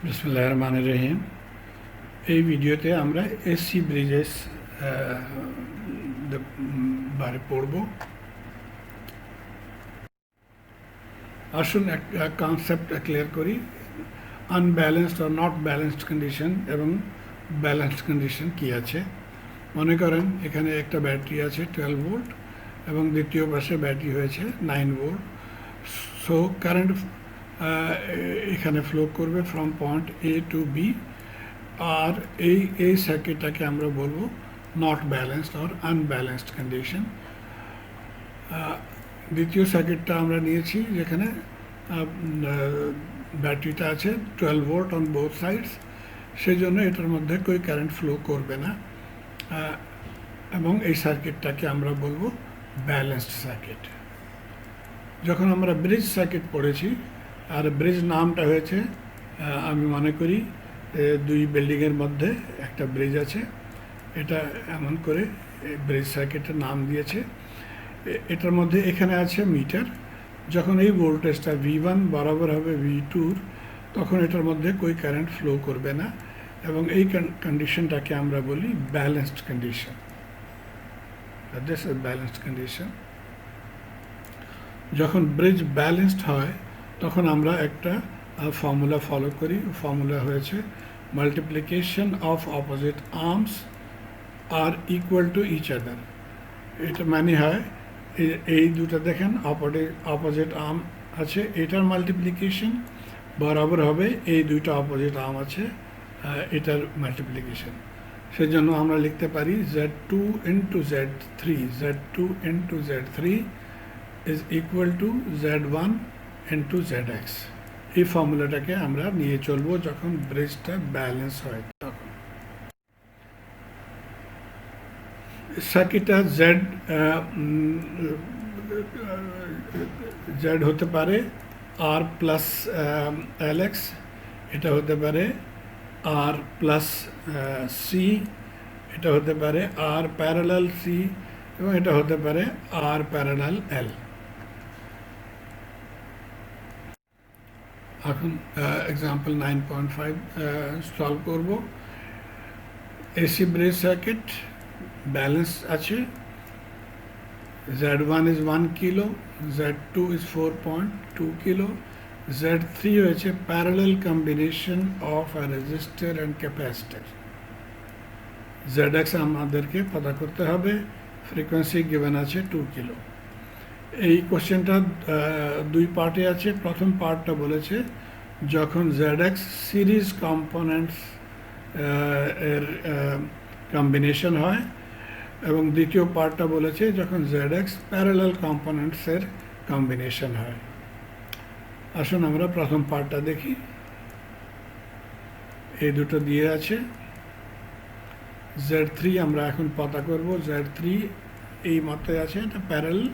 বিসমিল্লাহির রহমানির রহিম। এই ভিডিওতে আমরা এসি ব্রিজেস বারে পড়ব। আসুন একটা কনসেপ্ট ক্লিয়ার করি। Unbalanced are not balanced condition এবং ব্যালেন্সড কন্ডিশন কী আছে। মনে করেন এখানে একটা ব্যাটারি আছে 12 ভোল্ট এবং দ্বিতীয় পাশে ব্যাটারি হয়েছে 9 ভোল্ট। সো কারেন্ট এখানে ফ্লো করবে from point A to B, আর এই সার্কিটটাকে আমরা বলবো not balanced or unbalanced condition. দ্বিতীয় সার্কিটটা আমরা নিয়েছি যেখানে ব্যাটারিটা আছে 12 ভোল্ট অন বোথ সাইডস, সেই জন্য এটার মধ্যে કોઈ কারেন্ট ফ্লো করবে না, এবং এই সার্কিটটাকে আমরা বলবো ব্যালেন্সড সার্কিট। যখন আমরা ব্রিজ সার্কিট পড়েছি, আর ব্রিজ নামটা হয়েছে, আমি মনে করি দুই বিল্ডিংয়ের মধ্যে একটা ব্রিজ আছে, এটা এমন করে ব্রিজ সার্কিটের নাম দিয়েছে। এটার মধ্যে এখানে আছে মিটার। যখন এই ভোল্টেজটা V1 বরাবর হবে V2, তখন এটার মধ্যে કોઈ কারেন্ট ফ্লো করবে না, এবং এই কন্ডিশনটাকে আমরা বলি balanced condition. This is balanced condition. যখন ব্রিজ ব্যালেন্সড হয় তখন আমরা একটা ফর্মুলা ফলো করি। ফর্মুলা হয়েছে multiplication of opposite arms are equal to each other. এটা মানে হয় এই দুটো দেখেন অপোজিট আর্ম আছে, এটার মাল্টিপ্লিকেশন বরাবর হবে এই দুইটা অপোজিট আর্ম আছে এটার মাল্টিপ্লিকেশন। সেজন্য আমরা লিখতে পারি Z2 into Z3, Z2 into Z3 is equal to Z1 into ZX। এই ফর্মুলাটাকে আমরা নিয়ে চলবো যখন ব্রিজটা ব্যালেন্স হয়। তখন সার্কিটটা জেড হতে পারে আর প্লাস LX, এটা হতে পারে আর প্লাস সি, এটা হতে পারে আর প্যারালাল সি, এবং এটা হতে পারে আর প্যারালাল এল। এখন এক্সাম্পল 9.5 সলভ করব। এসি ব্রিজ সার্কিট ব্যালেন্স আছে। Z1 is 1 kilo, Z2 is 4.2 kilo, Z3 হয়েছে parallel combination of a register and capacitor. ZX আমাদেরকে পতা করতে হবে। ফ্রিকোয়েন্সি গিভেন আছে 2 কিলো। এই কোশ্চেনটা দুই পার্টে আছে। প্রথম পার্টটা বলেছে যখন ZX সিরিজ কম্পোনেন্টস এর কম্বিনেশন হয়, এবং দ্বিতীয় পার্টটা বলেছে যখন ZX প্যারালাল কম্পোনেন্টসের কম্বিনেশন হয়। আসুন আমরা প্রথম পার্টটা দেখি। এই দুটো দিয়ে আছে। Z3 আমরা এখন পতা করব। Z3 এই মতে আছে, এটা parallel.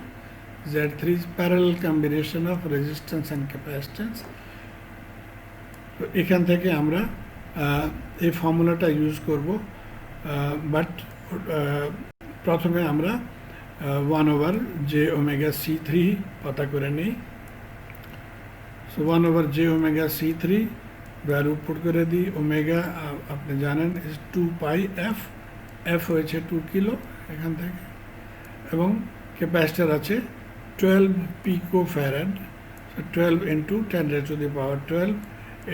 Z3 is parallel combination of resistance and capacitance। তো এখান থেকে আমরা এই ফর্মুলাটা ইউজ করব, বাট প্রথমে আমরা 1/j⍵C3 পতা করে নিই। সো 1/j⍵C3 ভ্যালু পুট করে দিই। ওমেগা আপনি জানেন ইজ 2πf, এফ হয়েছে 2 কিলো এখান থেকে, এবং ক্যাপাসিটার আছে 12 পিকোফ্যারাড। 12 ইন্টু 10⁻²২।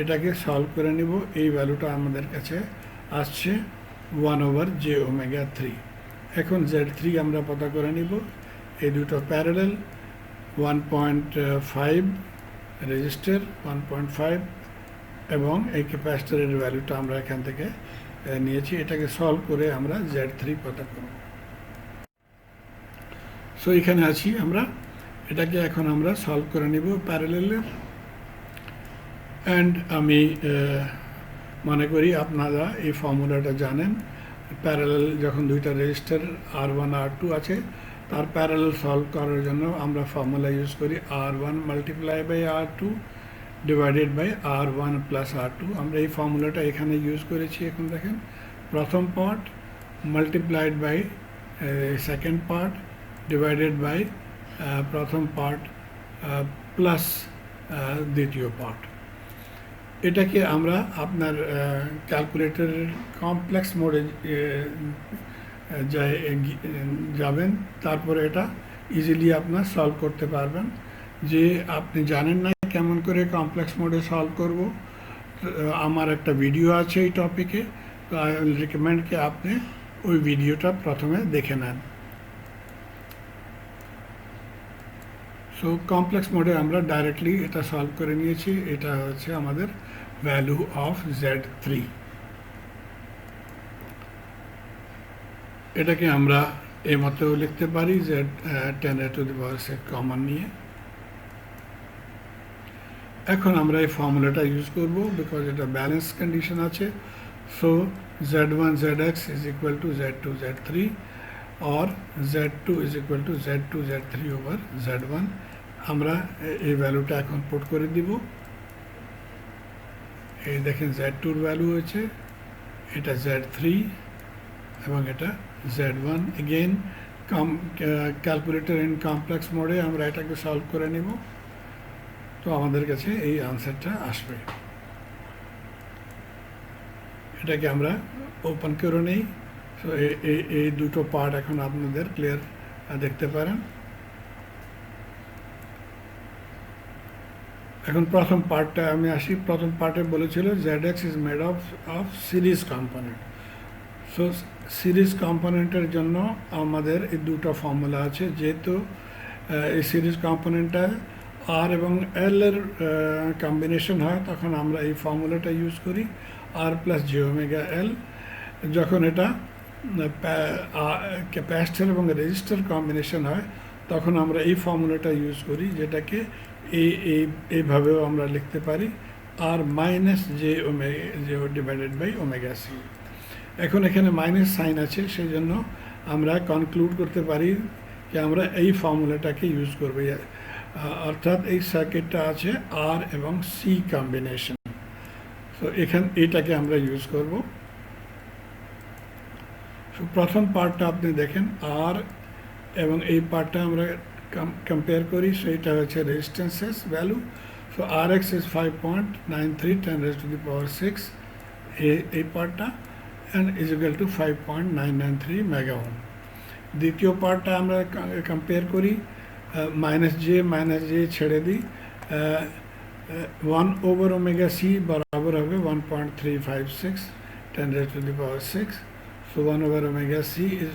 এটাকে সলভ করে নিব। এই ভ্যালুটা আমাদের কাছে আসছে 1/j⍵3। এখন Z3 আমরা পতা করে নিব। এই দুটো প্যারালাল। 1.5 রেজিস্টার, 1.5, এবং এই ক্যাপাসিটরের ভ্যালুটা আমরা এখান থেকে নিয়েছি। এটাকে সলভ করে আমরা Z3 পতা করব। সো এখানে আছি আমরা। এটাকে এখন আমরা সলভ করে নিব প্যারালালের। অ্যান্ড আমি মনে করি আপনারা এই ফর্মুলাটা জানেন। প্যারালাল যখন দুইটা রেজিস্টার R1 R2 আছে, তার প্যারালাল সলভ করার জন্য আমরা ফর্মুলা ইউজ করি R1 multiply by R2 divided by R1 plus R2। আমরা এই ফর্মুলাটা এখানে ইউজ করেছি। এখন দেখেন, প্রথম part multiplied by second part divided by প্রথম পার্ট প্লাস দ্বিতীয় পার্ট। এটাকে আমরা আপনার ক্যালকুলেটরের কমপ্লেক্স মোডে যাবেন, তারপরে এটা ইজিলি আপনার সলভ করতে পারবেন। যে আপনি জানেন না কেমন করে কমপ্লেক্স মোডে সলভ করব, আমার একটা ভিডিও আছে এই টপিকে, তো আই উইল রিকমেন্ড কি আপনি ওই ভিডিওটা প্রথমে দেখে নেন। সো কমপ্লেক্স মোডে আমরা ডাইরেক্টলি এটা সলভ করে নিয়েছি। এটা হচ্ছে আমাদের ভ্যালু অফ Z3। এটাকে আমরা এই মতো লিখতে পারি Z10⁻⁶ কমন নিয়ে। এখন আমরা এই ফর্মুলাটা ইউজ করব, বিকজ এটা ব্যালেন্স কন্ডিশন আছে। So Z1 Zx is equal to Z2 Z3 or Z2 is equal to Z2 Z3 over Z1। আমরা এই ভ্যালুটা এখন পুট করে দিব। এই দেখেন Z2 এর ভ্যালু হয়েছে, এটা Z3 এবং এটা Z1। Again calculator in complex মোডে আমরা এটাকে সলভ করে নিব, তো আমাদের কাছে এই আনসারটা আসবে। এটাকে আমরা ওপেন করে নেই। সো এই দুটো পার্ট এখন আপনাদের ক্লিয়ার দেখতে পারেন। এখন প্রথম পার্টটা আমি আসি। প্রথম পার্টে বলেছিল ZX is made of series component. So series কম্পোনেন্টের জন্য আমাদের এই দুটো ফর্মুলা আছে। যেহেতু এই সিরিজ কম্পোনেন্টটা আর এবং এল এর কম্বিনেশন হয়, তখন আমরা এই ফর্মুলাটা ইউজ করি, আর প্লাস jωL। যখন এটা ক্যাপাসিটর এবং রেজিস্টার কম্বিনেশন হয়, তখন আমরা এই ফর্মুলাটা ইউজ করি, যেটাকে এইভাবেও আমরা লিখতে পারি, আর minus j divided by ωc। এখন এখানে মাইনাস সাইন আছে, সেই জন্য আমরা কনক্লুড করতে পারি যে আমরা এই ফর্মুলাটাকে ইউজ করব। অর্থাৎ এই সার্কিটটা আছে আর এবং সি কম্বিনেশন, তো এটাকে আমরা ইউজ করব। সো প্রথম পার্টটা আপনি দেখেন আর এবং এই পার্টটা আমরা কম্পেয়ার করি। সো এটা হচ্ছে রেজিস্ট্যান্সেস ভ্যালু। সো Rx ইজ 5.93 10⁻⁶, এই পার্টটা, and is equal to 5.993 mega ohm. দ্বিতীয় পার্টটা আমরা কম্পেয়ার করি, মাইনাস জে ছেড়ে দিই, 1/ωc বরাবর হবে 1.356 10⁻⁶। সো 1/ωc ইজ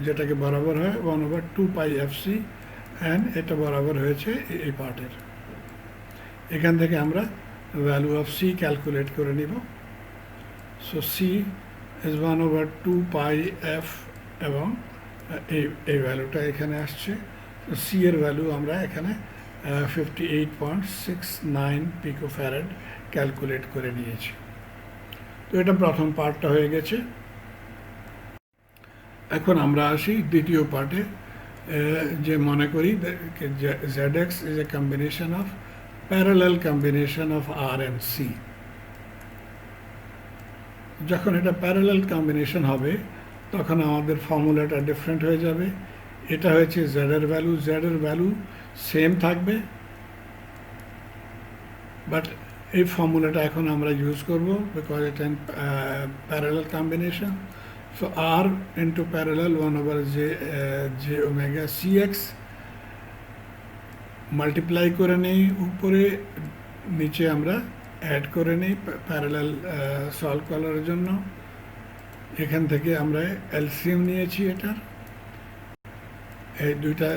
যেটাকে বরাবর হয় 1/2πfc, অ্যান্ড এটা বরাবর হয়েছে এই পার্টের। এখান থেকে আমরা ভ্যালু অফ সি ক্যালকুলেট করে নিব। সো সি ইজ 1/2πf এবং এই ভ্যালুটা এখানে আসছে। তো সি এর ভ্যালু আমরা এখানে 58.69 পিকোফ্যারাড ক্যালকুলেট করে নিয়েছি। তো এটা প্রথম পার্টটা হয়ে গেছে। এখন আমরা আসি দ্বিতীয় পার্টে, যে মনে করি ZX is a combination of parallel combination of R and C. যখন এটা প্যারালাল কম্বিনেশন হবে, তখন আমাদের ফর্মুলাটা ডিফারেন্ট হয়ে যাবে। এটা হয়েছে Z এর ভ্যালু সেম থাকবে, বাট এই ফর্মুলাটা এখন আমরা ইউজ করব, বিকজ এটা parallel combination. So R into parallel 1/jωCX multiply করে নেই, উপরে নিচে আমরা অ্যাড করে নেই প্যারালাল সলভ করার জন্য। এখান থেকে আমরা এলসিএম নিয়েছি, এটার এই দুইটা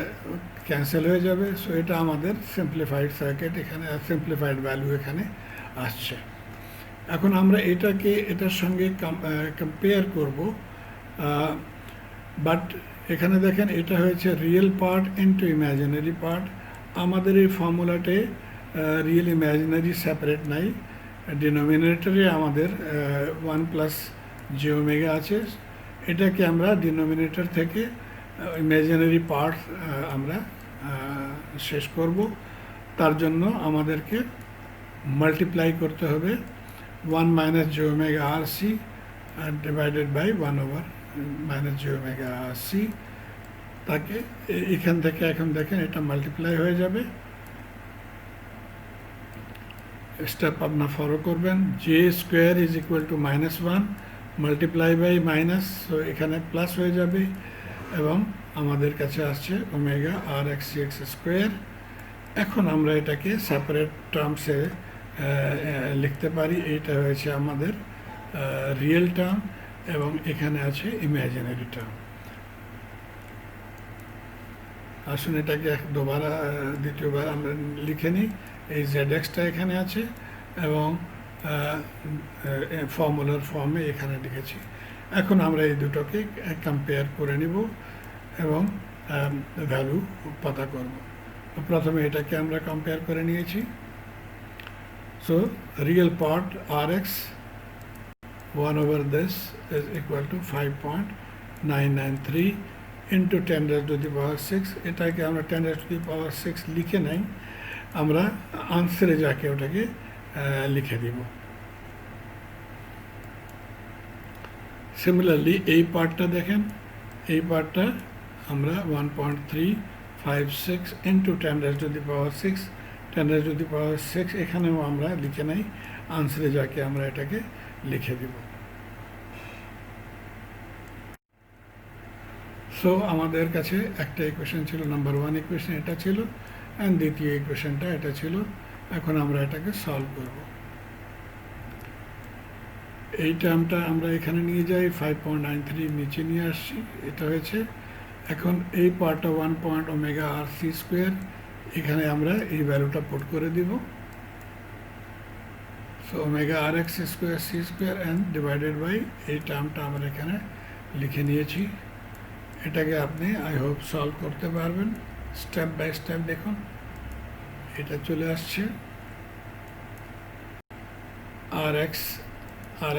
ক্যান্সেল হয়ে যাবে। সো এটা আমাদের সিম্পলিফাইড সার্কিট, এখানে সিম্পলিফাইড ভ্যালু এখানে আসছে। এখন আমরা এটার সঙ্গে কম্পেয়ার করব, বাট এখানে দেখেন এটা হয়েছে real part into imaginary part. আমাদের এই ফর্মুলাতে রিয়েল ইমাজিনারি সেপারেট নাই, ডিনোমিনেটরে আমাদের 1+jω আছে। এটাকে আমরা ডিনোমিনেটর থেকে ইমাজিনারি পার্ট আমরা শেষ করব। তার জন্য আমাদেরকে মাল্টিপ্লাই করতে হবে 1 - jωRC ডিভাইডেড বাই 1 - jωRC। তাকে এখান থেকে এখন দেখেন এটা মাল্টিপ্লাই হয়ে যাবে। স্টেপ আপনার ফলো করবেন। J square is equal to -1 multiply by minus, so এখানে প্লাস হয়ে যাবে এবং আমাদের কাছে আসছে omega R X C X square. এখন আমরা এটাকে সেপারেট টার্মসে লিখতে পারি। এইটা হয়েছে আমাদের রিয়েল টার্ম এবং এখানে আছে ইমাজিনারি টার্ম। আসুন এটাকে দ্বিতীয়বার আমরা লিখে নিই। এই জেড এক্সটা এখানে আছে এবং ফর্মুলার ফর্মে এখানে লিখেছি। এখন আমরা এই দুটোকে কম্পেয়ার করে নিব এবং ভ্যালু পতা করব। প্রথমে এটাকে আমরা কম্পেয়ার করে নিয়েছি। So real part R X 1/this is equal to 5.993 into 10 raised to the power 6। এটাকে আমরা 10 raised to the power 6 লিখে নাই, আমরা আনসারে যাকে ওটাকে লিখে দিব। সিমিলারলি এই পার্টটা দেখেন, এই পার্টটা আমরা 1.356 into 10 raised to the power 6, 10 raised to the power 6 এখানেও আমরা লিখে নাই, আনসারে যাকে আমরা এটাকে লিখে দিব। সো আমাদের কাছে একটা ইকুয়েশন ছিল, নাম্বার 1 ইকুয়েশন এটা ছিল, অ্যান্ড দ্বিতীয় ইকুয়েশনটা এটা ছিল। এখন আমরা এটাকে সলভ করব। এই টার্মটা আমরা এখানে নিয়ে যাই, 5.93 নিচে নিয়ে আসছি, এটা হয়েছে। এখন এই পার্টটা 1 point omega R C square, এখানে আমরা এই ভ্যালুটা পুট করে দিব। So omega R X square C square and divided by এই টার্মটা আমরা এখানে লিখে নিয়েছি। এটাকে আপনি আই হোপ সলভ করতে পারবেন স্টেপ বাই স্টেপ। দেখুন এটা চলে আসছে, আর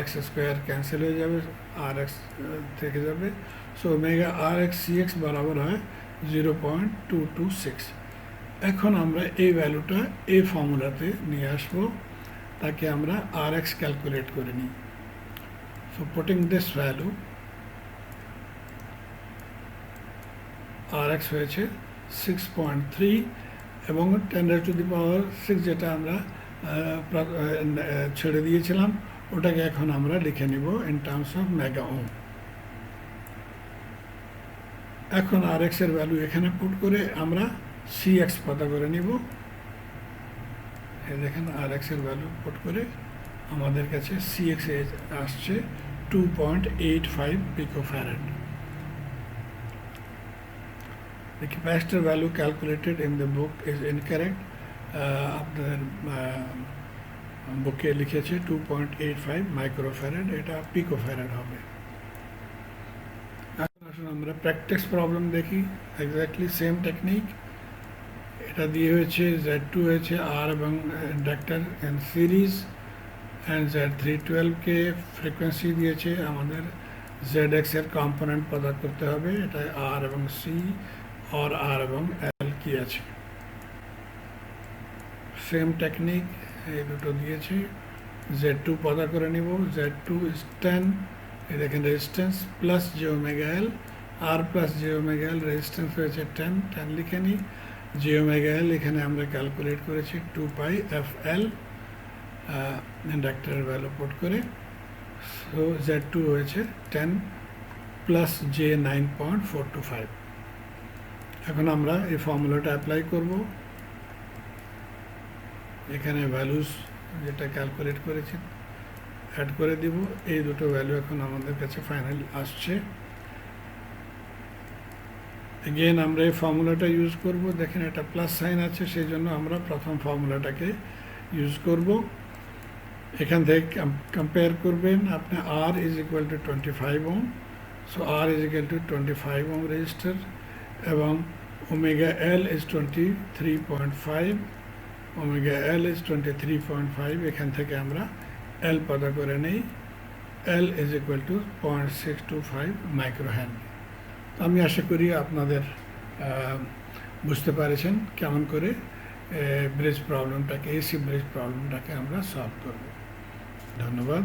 এক্স স্কোয়ার ক্যান্সেল হয়ে যাবে, আর এক্স থেকে যাবে। So omega R X C x বরাবর হয় 0.226। এখন আমরা এই ভ্যালুটা এই ফর্মুলাতে নিয়ে আসবো, তাকে আমরা আর এক্স ক্যালকুলেট করে নিই। So putting this value, R X হয়েছে 6.3 এবং 10 raised to the power 6 যেটা আমরা ছেড়ে দিয়েছিলাম, ওটাকে এখন আমরা লিখে নিব ইন টার্মস অফ মেগা ওম। এখন আর এক্স এর ভ্যালু এখানে পুট করে আমরা সি এক্স পতা করে নিব। এই দেখেন আর এক্স এর ভ্যালু পুট করে আমাদের কাছে সি এক্স আসছে 2.85 picofarad। The capacitor value calculated in the book is incorrect. আপনাদের বুকে লিখেছে 2.85 মাইক্রোফ্যারাড, এটা পিকোফ্যারাড হবে। এখন আসুন আমরা প্র্যাকটিস প্রবলেম দেখি। Exactly same technique. এটা দিয়ে হয়েছে Z2 হয়েছে আর এবং ইন্ডাক্টর ইন সিরিজ, অ্যান্ড Z312কে ফ্রিকোয়েন্সি দিয়েছে। আমাদের ZX এর কম্পোনেন্ট পতা করতে হবে, এটা আর এবং সি और আর এবং এল কি আছে। সেম টেকনিক, এই দুটো দিয়েছি। Z2 পতা করে নিব, Z2 is 10, এই দেখেন resistance plus j omega L, আর plus j omega L, resistance হয়েছে 10 লিখে নিই। জে ওমেগা এল এখানে আমরা ক্যালকুলেট করেছি 2πfl, ইন্ডাক্টরের ভ্যালু পুট করে। সো Z2 হয়েছে 10 প্লাস জে 9.425। এখন আমরা এই ফর্মুলাটা অ্যাপ্লাই করব। এখানে ভ্যালুস যেটা ক্যালকুলেট করেছি অ্যাড করে দিব। এই দুটো ভ্যালু এখন আমাদের কাছে ফাইনাল আসছে। এগেন আমরা এই ফর্মুলাটা ইউজ করব। দেখেন এটা প্লাস সাইন আছে, সেই জন্য আমরা প্রথম ফর্মুলাটাকে ইউজ করব। এখান থেকে কম্পেয়ার করবেন আপনি R is equal to 25 ohm. So R is equal to 25 ohm resistor এবং omega L is 23.5, omega L is 23.5। এখান থেকে আমরা এল পতা করে নেই, L is equal to 0.625 microhenry. আমি আশা করি আপনাদের বুঝতে পেরেছেন কেমন করে ব্রিজ প্রবলেমটাকে, এসি ব্রিজ প্রবলেমটাকে আমরা সলভ করব। ধন্যবাদ।